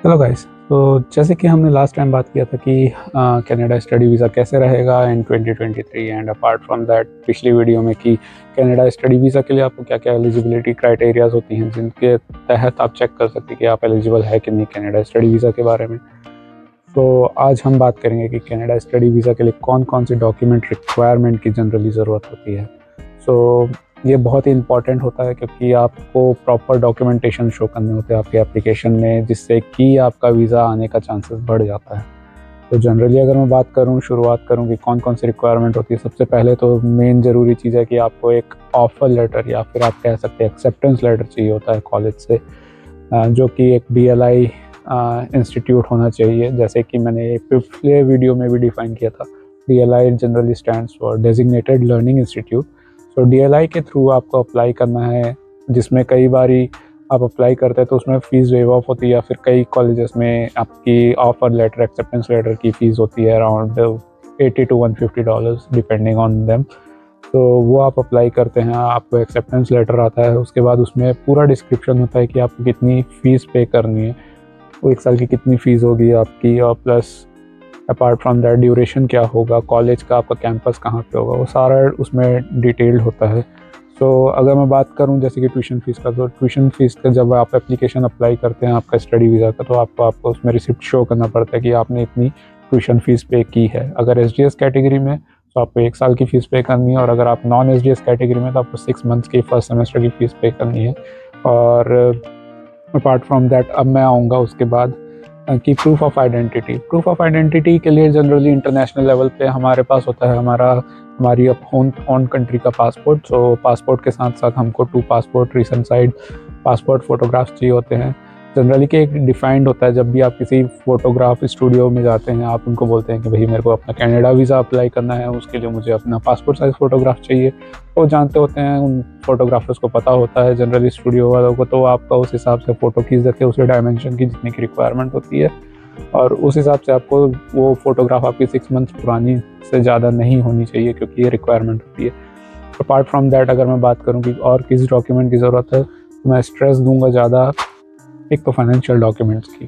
Hello guys. तो जैसे कि हमने लास्ट टाइम बात किया था कि कनाडा स्टडी वीज़ा कैसे रहेगा इन 2023 एंड अपार्ट फ्रॉम दैट पिछली वीडियो में कि कनाडा स्टडी वीज़ा के लिए आपको क्या क्या एलिजिबिलिटी क्राइटेरियाज होती हैं जिनके तहत आप चेक कर सकते हैं कि आप एलिजिबल है कि नहीं कनाडा स्टडी वीज़ा के बारे में। तो आज हम बात करेंगे कि कनाडा स्टडी वीज़ा के लिए कौन कौन से डॉक्यूमेंट रिक्वायरमेंट की जनरली ज़रूरत होती है। ये बहुत ही इंपॉर्टेंट होता है क्योंकि आपको प्रॉपर डॉक्यूमेंटेशन शो करने होते हैं आपके एप्लीकेशन में, जिससे कि आपका वीज़ा आने का चांसेस बढ़ जाता है। तो जनरली अगर मैं शुरुआत करूँ कि कौन कौन सी रिक्वायरमेंट होती है, सबसे पहले तो मेन ज़रूरी चीज़ है कि आपको एक ऑफ़र लेटर या फिर आप कह सकते हैं एक्सेप्टेंस लेटर चाहिए होता है कॉलेज से, जो कि एक DLI इंस्टीट्यूट होना चाहिए। जैसे कि मैंने पिछले वीडियो में भी डिफ़ाइन किया था, DLI generally stands for designated learning institute. तो DLI के थ्रू आपको अप्लाई करना है, जिसमें कई बारी आप अप्लाई करते हैं तो उसमें फ़ीस वेव ऑफ होती है, या फिर कई कॉलेजेस में आपकी ऑफ़र लेटर एक्सेप्टेंस लेटर की फ़ीस होती है around $80 to $150 depending on them. तो वो आप अप्लाई करते हैं, आपको एक्सेप्टेंस लेटर आता है। उसके बाद उसमें पूरा डिस्क्रिप्शन होता है कि आपको कितनी फ़ीस पे करनी है, वो 1 साल की कितनी फ़ीस होगी आपकी, और plus apart from that duration क्या होगा, कॉलेज का आपका कैंपस कहाँ पे होगा, वो सारा उसमें डिटेल्ड होता है। अगर मैं बात करूँ जैसे कि ट्यूशन फ़ीस का, तो ट्यूशन फ़ीस का जब आप एप्लीकेशन अप्लाई करते हैं आपका स्टडी वीज़ा का, तो आपको उसमें रिसिप्ट शो करना पड़ता है कि आपने इतनी ट्यूशन फ़ीस पे की है। अगर SDS कैटेगरी में तो आपको 1 साल की फ़ीस पे करनी है, और अगर आप नॉन SDS कैटेगरी में तो आपको 6 मंथ्स की फर्स्ट सेमेस्टर की फ़ीस पे करनी है। और अपार्ट फ्रॉम दैट अब मैं आऊँगा उसके बाद कि प्रूफ ऑफ आइडेंटिटी के लिए जनरली इंटरनेशनल लेवल पे हमारे पास होता है हमारी होम कंट्री का पासपोर्ट। पासपोर्ट के साथ साथ हमको 2 passport recent side passport photographs चाहिए होते हैं। जनरली कि एक डिफाइंड होता है, जब भी आप किसी फ़ोटोग्राफ स्टूडियो में जाते हैं आप उनको बोलते हैं कि भाई मेरे को अपना कनाडा वीज़ा अप्लाई करना है, उसके लिए मुझे अपना पासपोर्ट साइज़ फ़ोटोग्राफ चाहिए। वो जानते होते हैं, उन फ़ोटोग्राफर्स को पता होता है जनरली स्टूडियो वालों को, तो आपका उस हिसाब से फ़ोटो खींच देते हैं उसी डायमेंशन की जितनी की रिक्वायरमेंट होती है, और उस हिसाब से आपको वो फ़ोटोग्राफ आपकी 6 मंथ्स पुरानी से ज़्यादा नहीं होनी चाहिए, क्योंकि ये रिक्वायरमेंट होती है। अपार्ट फ्रॉम दैट अगर मैं बात करूँ कि और किस डॉक्यूमेंट की ज़रूरत है, तो मैं स्ट्रेस दूंगा ज़्यादा एक तो फाइनेंशियल डॉक्यूमेंट्स की।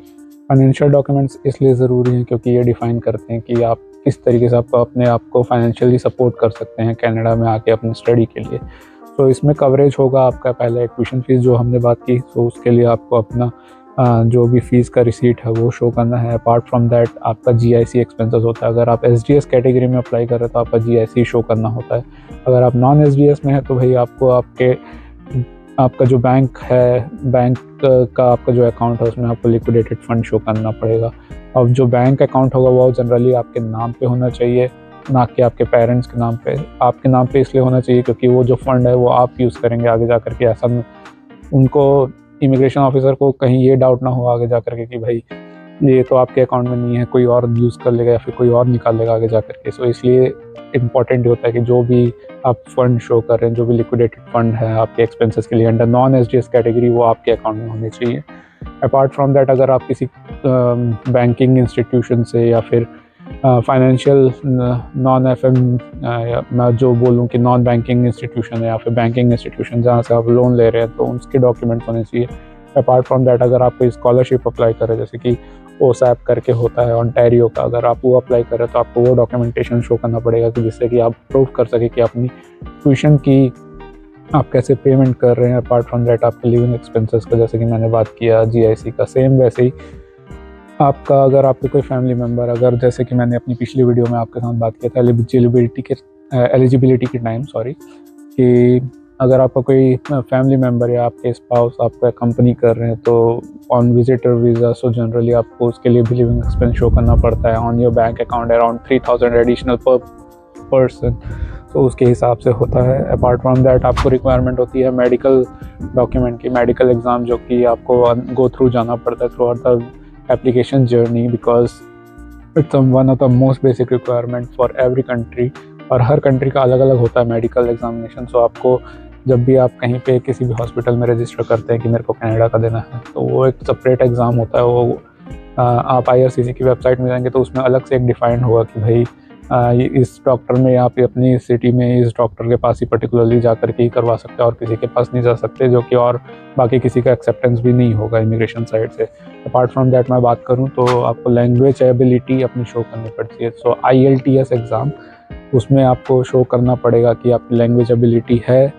फाइनेंशियल डॉक्यूमेंट्स इसलिए ज़रूरी हैं क्योंकि ये डिफ़ाइन करते हैं कि आप किस तरीके से अपने आप को फाइनेंशियली सपोर्ट कर सकते हैं कनाडा में आके अपनी स्टडी के लिए। इसमें कवरेज होगा आपका पहले ट्यूशन फ़ीस जो हमने बात की, उसके लिए आपको अपना जो भी फ़ीस का रिसीट है वो शो करना है। अपार्ट फ्रॉम दैट आपका GIC एक्सपेंसेस होता है। अगर आप SDS कैटेगरी में अप्लाई कर रहे हैं तो आपका GIC शो करना होता है। अगर आप नॉन SDS में है तो भाई आपको आपका जो बैंक है, बैंक का आपका जो अकाउंट है उसमें आपको लिक्विडेटेड फंड शो करना पड़ेगा। अब जो बैंक अकाउंट होगा वो जनरली आपके नाम पे होना चाहिए, ना कि आपके पेरेंट्स के नाम पे। आपके नाम पे इसलिए होना चाहिए क्योंकि वो जो फंड है वो आप यूज़ करेंगे आगे जा कर के। ऐसा उनको इमिग्रेशन ऑफिसर को कहीं ये डाउट ना हो आगे जा कर के कि भाई ये तो आपके अकाउंट में नहीं है, कोई और यूज़ कर लेगा या फिर कोई और निकाल लेगा आगे जा कर के। इसलिए इम्पॉर्टेंट होता है कि जो भी आप फंड शो कर रहे हैं, जो भी लिक्विडेटेड फंड है आपके एक्सपेंसेस के लिए अंडर नॉन SDS कैटेगरी, वो आपके अकाउंट में होने चाहिए। अपार्ट फ्रॉम दैट अगर आप किसी बैंकिंग इंस्टीट्यूशन से या फिर फाइनेंशियल नॉन FM या मैं जो बोलूँ कि नॉन बैंकिंग इंस्टीट्यूशन है या फिर बैंकिंग इंस्टीट्यूशन जहाँ से आप लोन ले रहे हैं, तो उसके डॉक्यूमेंट्स होने चाहिए। अपार्ट फ्रॉम दैट अगर आप कोई स्कॉलरशिप अप्लाई कर रहे हैं, जैसे कि OSAP करके होता है ओंटारियो का, अगर आप वो अप्लाई कर रहे हैं तो आपको वो डॉक्यूमेंटेशन शो करना पड़ेगा कि जिससे कि आप प्रूव कर सकें कि अपनी ट्यूशन की आप कैसे पेमेंट कर रहे हैं। अपार्ट फ्रॉम दैट आपके लिविंग एक्सपेंसेस का, जैसे कि मैंने बात किया GIC का, सेम वैसे ही आपका अगर आपके कोई फैमिली मेम्बर, अगर जैसे कि मैंने अपनी पिछली वीडियो में आपके साथ बात किया था एलिजिबिलिटी के टाइम कि अगर आपका कोई फैमिली मेम्बर या आपके स्पाउस आपका कंपनी कर रहे हैं तो ऑन विजिटर वीज़ा, जनरली आपको उसके लिए भी लिविंग एक्सपेंस शो करना पड़ता है on your bank account around 3000 additional पर पर्सन। उसके हिसाब से होता है। अपार्ट फ्रॉम दैट आपको रिक्वायरमेंट होती है मेडिकल डॉक्यूमेंट की, मेडिकल एग्ज़ाम जो कि आपको गो थ्रू जाना पड़ता है through out the application journey, because it's one of the most basic requirement for every country, और हर कंट्री का अलग अलग होता है मेडिकल एग्जामिनेशन। आपको जब भी आप कहीं पे किसी भी हॉस्पिटल में रजिस्टर करते हैं कि मेरे को कनाडा का देना है, तो वो एक सेपरेट एग्ज़ाम होता है। वो आप IRCC की वेबसाइट में जाएंगे तो उसमें अलग से एक डिफाइंड होगा कि भाई इस डॉक्टर में आप अपनी सिटी में इस डॉक्टर के पास ही पर्टिकुलरली जा कर के ही करवा सकते हैं और किसी के पास नहीं जा सकते, जो कि और बाकी किसी का एक्सेप्टेंस भी नहीं होगा इमिग्रेशन साइड से। अपार्ट फ्रॉम दैट मैं बात करूं तो आपको लैंग्वेज एबिलिटी अपनी शो करनी पड़ती है। सो IELTS एग्ज़ाम, उसमें आपको शो करना पड़ेगा कि आपकी लैंग्वेज एबिलिटी है।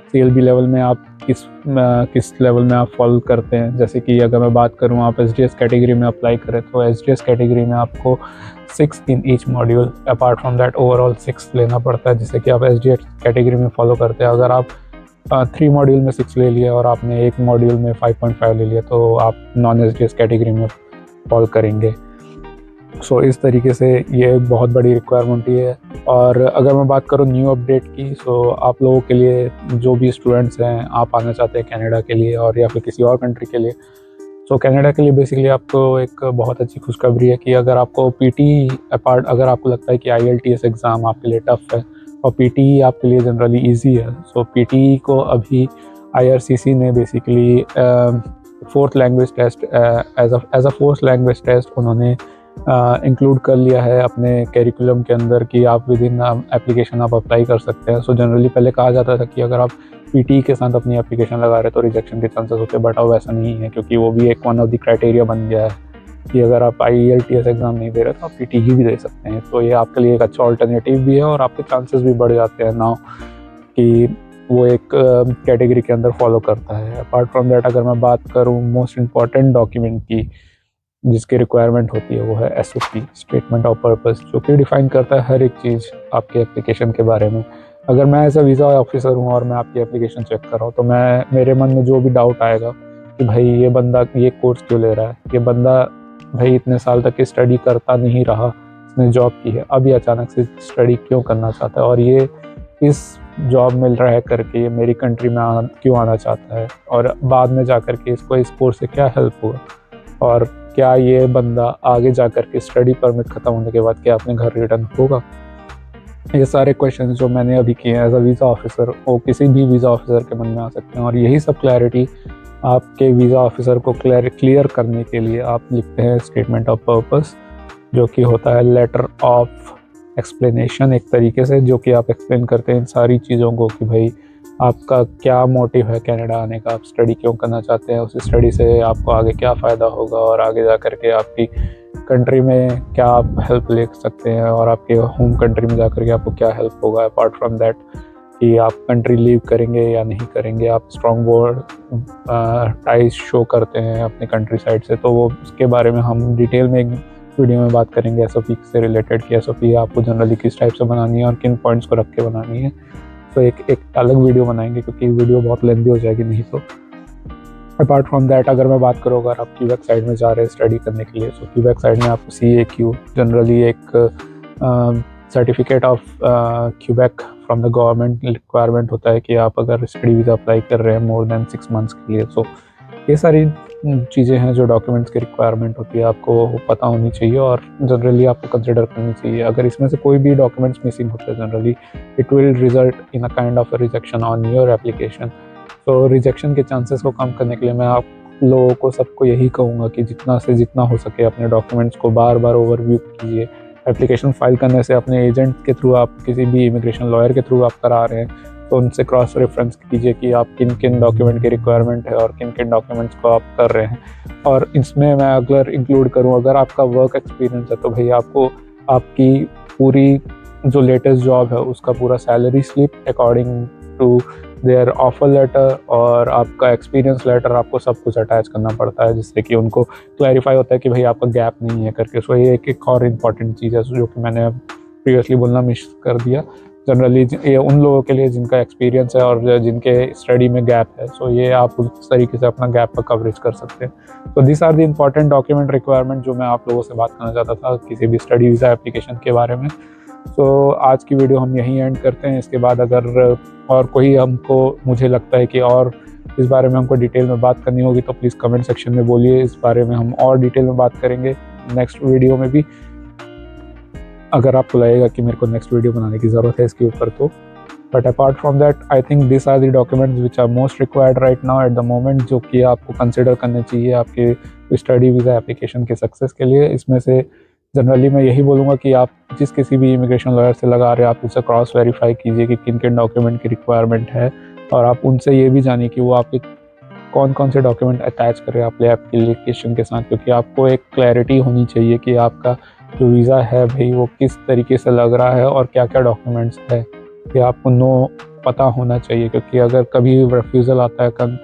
CLB लेवल में आप किस लेवल में आप फॉलो करते हैं। जैसे कि अगर मैं बात करूं आप SDS कैटेगरी में अप्लाई करें तो SDS कैटेगरी में आपको 6 in each module, apart from that overall 6 लेना पड़ता है, जिससे कि आप SDS कैटेगरी में फॉलो करते हैं। अगर आप 3 मॉड्यूल में 6 ले लिया और आपने एक मॉड्यूल में 5.5 ले लिया तो आप नॉन SDS कैटेगरी में फॉलो करेंगे। सो इस तरीके से ये बहुत बड़ी रिक्वायरमेंट ही है। और अगर मैं बात करूँ न्यू अपडेट की, सो आप लोगों के लिए जो भी स्टूडेंट्स हैं, आप आना चाहते हैं कनाडा के लिए और या फिर किसी और कंट्री के लिए, सो कनाडा के लिए बेसिकली आपको एक बहुत अच्छी खुशखबरी है कि अगर आपको PT अपार्ट, अगर आपको लगता है कि IELTS एग्ज़ाम आपके लिए टफ है और PT आपके लिए जनरली ईजी है, सो PT को अभी IRCC ने basically 4th language test as a 4th language test उन्होंने इंक्लूड कर लिया है अपने कैरिकुलम के अंदर कि आप विद इन एप्लीकेशन आप अप्लाई कर सकते हैं। सो जनरली पहले कहा जाता था कि अगर आप PT के साथ अपनी एप्लीकेशन लगा रहे तो रिजेक्शन के चांसेस होते हैं, बट अब ऐसा नहीं है, क्योंकि वो भी एक वन ऑफ द क्राइटेरिया बन गया है कि अगर आप IELTS एग्ज़ाम नहीं दे रहे तो आप PT ही भी दे सकते हैं। तो ये आपके लिए एक अच्छा ऑल्टरनेटिव भी है और आपके चांसेस भी बढ़ जाते हैं नाउ कि वो एक कैटेगरी के अंदर फॉलो करता है। अपार्ट फ्रॉम दैट अगर मैं बात करूँ मोस्ट इम्पॉर्टेंट डॉक्यूमेंट की जिसकी रिक्वायरमेंट होती है वो है SOP, स्टेटमेंट ऑफ पर्पस, जो कि डिफाइन करता है हर एक चीज़ आपके एप्लीकेशन के बारे में। अगर मैं एज अ वीज़ा ऑफिसर हूँ और मैं आपकी एप्लीकेशन चेक कर रहा हूँ तो मेरे मन में जो भी डाउट आएगा कि भाई ये बंदा ये कोर्स क्यों ले रहा है, ये बंदा भाई इतने साल तक स्टडी करता नहीं रहा, इसने जॉब की है, अब ये अचानक से स्टडी क्यों करना चाहता है, और ये इस जॉब में रह करके ये मेरी कंट्री में क्यों आना चाहता है, और बाद में जा कर के इसको इस कोर्स से क्या हेल्प होगा, और क्या ये बंदा आगे जा कर के स्टडी परमिट ख़त्म होने के बाद क्या अपने घर रिटर्न होगा। ये सारे क्वेश्चन जो मैंने अभी किए हैं एज अ वीज़ा ऑफिसर, वो किसी भी वीज़ा ऑफिसर के मन में आ सकते हैं, और यही सब क्लैरिटी आपके वीज़ा ऑफिसर को क्लियर करने के लिए आप लिखते हैं स्टेटमेंट ऑफ पर्पस, जो कि होता है लेटर ऑफ एक्सप्लेनेशन एक तरीके से, जो कि आप एक्सप्लेन करते हैं इन सारी चीज़ों को कि भाई आपका क्या मोटिव है कनाडा आने का, आप स्टडी क्यों करना चाहते हैं, उस स्टडी से आपको आगे क्या फ़ायदा होगा और आगे जा कर के आपकी कंट्री में क्या आप हेल्प ले सकते हैं और आपके होम कंट्री में जा कर के आपको क्या हेल्प होगा। अपार्ट फ्रॉम दैट कि आप कंट्री लीव करेंगे या नहीं करेंगे, आप स्ट्रॉन्ग वर्ड टाइज शो करते हैं अपने कंट्री साइड से, तो वो उसके बारे में हम डिटेल में एक वीडियो में बात करेंगे SOP से रिलेटेड कि SOP आपको जनरली किस टाइप से बनानी है और किन पॉइंट्स को रख के बनानी है। तो एक अलग वीडियो बनाएंगे क्योंकि वीडियो बहुत लेंथी हो जाएगी नहीं तो। अपार्ट फ्रॉम दैट अगर मैं बात करूँ, अगर आप क्यूबेक साइड में जा रहे हैं स्टडी करने के लिए, तो क्यूबेक साइड में आपको CAQ जनरली एक certificate of Quebec from the government requirement होता है कि आप अगर स्टडी वीज़ा अप्लाई कर रहे हैं मोर देन 6 मंथ्स के लिए। सो ये सारी चीज़ें हैं जो डॉक्यूमेंट्स की रिक्वायरमेंट होती है, आपको पता होनी चाहिए और जनरली आपको कंसिडर करनी चाहिए। अगर इसमें से कोई भी डॉक्यूमेंट्स मिसिंग होते हैं generally it will result in a kind of rejection on your application. तो रिजेक्शन के चांसेस को कम करने के लिए मैं आप लोगों को सबको यही कहूँगा कि जितना से जितना हो सके अपने डॉक्यूमेंट्स को बार बार ओवरव्यू कीजिए। एप्लीकेशन फाइल करने से अपने एजेंट के थ्रू, आप किसी भी इमिग्रेशन लॉयर के थ्रू आप करा रहे हैं तो उनसे क्रॉस रेफरेंस कीजिए कि आप किन किन डॉक्यूमेंट की रिक्वायरमेंट है और किन किन डॉक्यूमेंट्स को आप कर रहे हैं। और इसमें मैं अगर इंक्लूड करूं, अगर आपका वर्क एक्सपीरियंस है तो भाई आपको आपकी पूरी जो लेटेस्ट जॉब है उसका पूरा salary slip according to their offer letter और आपका एक्सपीरियंस लेटर, आपको सब कुछ अटैच करना पड़ता है जिससे कि उनको क्लैरिफाई होता है कि भाई आपका गैप नहीं है करके। सो ये एक और इम्पॉर्टेंट चीज़ है जो कि मैंने प्रीवियसली बोलना मिस कर दिया। जनरली ये उन लोगों के लिए जिनका एक्सपीरियंस है और जिनके स्टडी में गैप है, सो ये आप उस तरीके से अपना गैप का कवरेज कर सकते हैं। तो this are the important document requirement जो मैं आप लोगों से बात करना चाहता था किसी भी स्टडी वीज़ा एप्लीकेशन के बारे में। तो आज की वीडियो हम यहीं एंड करते हैं। इसके बाद अगर और कोई मुझे लगता है कि और इस बारे में हमको डिटेल में बात करनी होगी तो प्लीज़ कमेंट सेक्शन में बोलिए, इस बारे में हम और डिटेल में बात करेंगे नेक्स्ट वीडियो में भी। अगर आपको लगेगा कि मेरे को नेक्स्ट वीडियो बनाने की ज़रूरत है इसके ऊपर तो, but apart from that I think this are the documents which are most required right now at the moment, जो कि आपको कंसिडर करने चाहिए आपके स्टडी वीज़ा एप्लीकेशन के सक्सेस के लिए। इसमें से जनरली मैं यही बोलूँगा कि आप जिस किसी भी इमिग्रेशन लॉयर से लगा रहे हैं आप उसे क्रॉस वेरीफाई कीजिए कि किन किन डॉक्यूमेंट की रिक्वायरमेंट है, और आप उनसे ये भी जानिए कि वो आपके कौन कौन से डॉक्यूमेंट अटैच करें अपने एप्लीकेशन के साथ, क्योंकि आपको एक क्लैरिटी होनी चाहिए कि आपका जो वीज़ा है भाई वो किस तरीके से लग रहा है और क्या क्या डॉक्यूमेंट्स है, ये आपको पता होना चाहिए। क्योंकि अगर कभी रिफ्यूज़ल आता है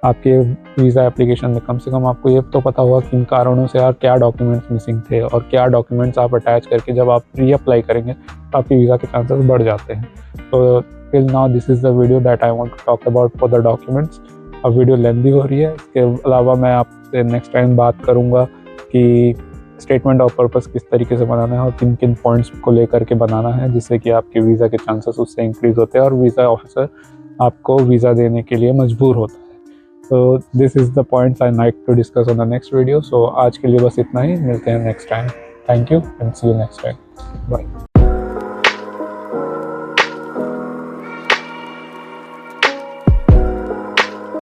आपके वीज़ा एप्लीकेशन में, कम से कम आपको ये तो पता होगा किन कारणों से और क्या डॉक्यूमेंट्स मिसिंग थे और क्या डॉक्यूमेंट्स आप अटैच करके जब आप रीअप्लाई करेंगे तो आपके वीज़ा के चांसेस बढ़ जाते हैं। तो till now this is the video that I want to talk about for the documents. अब वीडियो लेंथी हो रही है, इसके अलावा मैं आपसे नेक्स्ट टाइम बात करूँगा कि स्टेटमेंट ऑफ पर्पस किस तरीके से बनाना है और किन किन पॉइंट्स को लेकर के बनाना है, जिससे कि आपके वीज़ा के चांसेस उससे इंक्रीज़ होते हैं और वीज़ा ऑफिसर आपको वीज़ा देने के लिए मजबूर होता है। तो this is the points I like to discuss on the next video. So आज के लिए बस इतना ही, मिलते हैं next time. Thank you and see you next time. Bye.